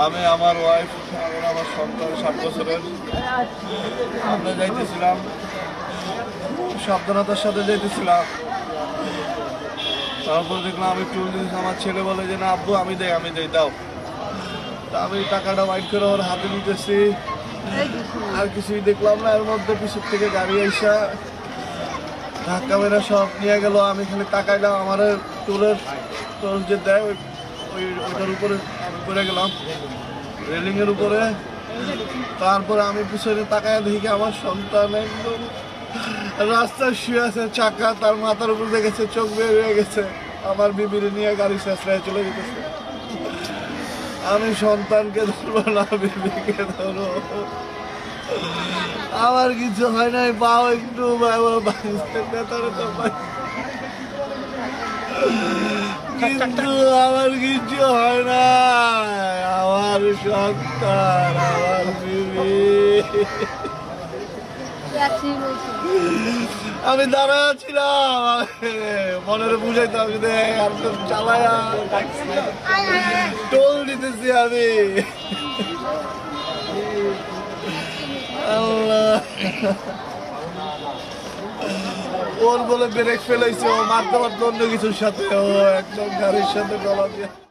আমি আমার ওয়াইফ এবং আমার সন্তান 7 বছরের আমরা যাইতেছিলাম, সাবধানতার সাথে যাইতেছিলাম। তারপর দেখলাম আমি টুল দিয়েছি, আমার ছেলে বলে যে না আব্বু আমি দেই দাও। তা আমি টাকাটা বাইট করে ওর হাতে নিতেছি, আর কিছুই দেখলাম না। এর মধ্যে পিছন থেকে গাড়ি আইসা ধাক্কা মেরা সব নিয়ে গেল। আমি খালি তাকাইলাম, আমার টুলের টোল যে দেয় ওইটার উপরে আমি পড়ে গেলাম, রেলিংয়ের উপরে। তারপরে আমি পিছনে তাকায় দেখি আমার সন্তান একদম রাস্তায় শুয়ে আছে, চাকা তার মাথার উপর দেখেছে, চোখ বের হয়ে গেছে। আমার বিবির নিয়ে গাড়ি শেষরায় চলে যেতেছে। আমি সন্তানকে ধরবো না, বিবিকে ধরো। আমার কিছু হয় নাই, পাও একটু কিন্তু আমার কিছু হয় না। আমার সন্তান, আমার বিবি। আমি দাঁড়াচ্ছিলাম, মনের বুঝাইতে আমি চালায়া টোল দিতেছি আমি। আল্লাহ, ওর বলে ব্রেক ফেলাইছে, ও মারতে মারতে অন্য কিছুর সাথে, ও একদম গাড়ির সাথে গলা দিয়ে।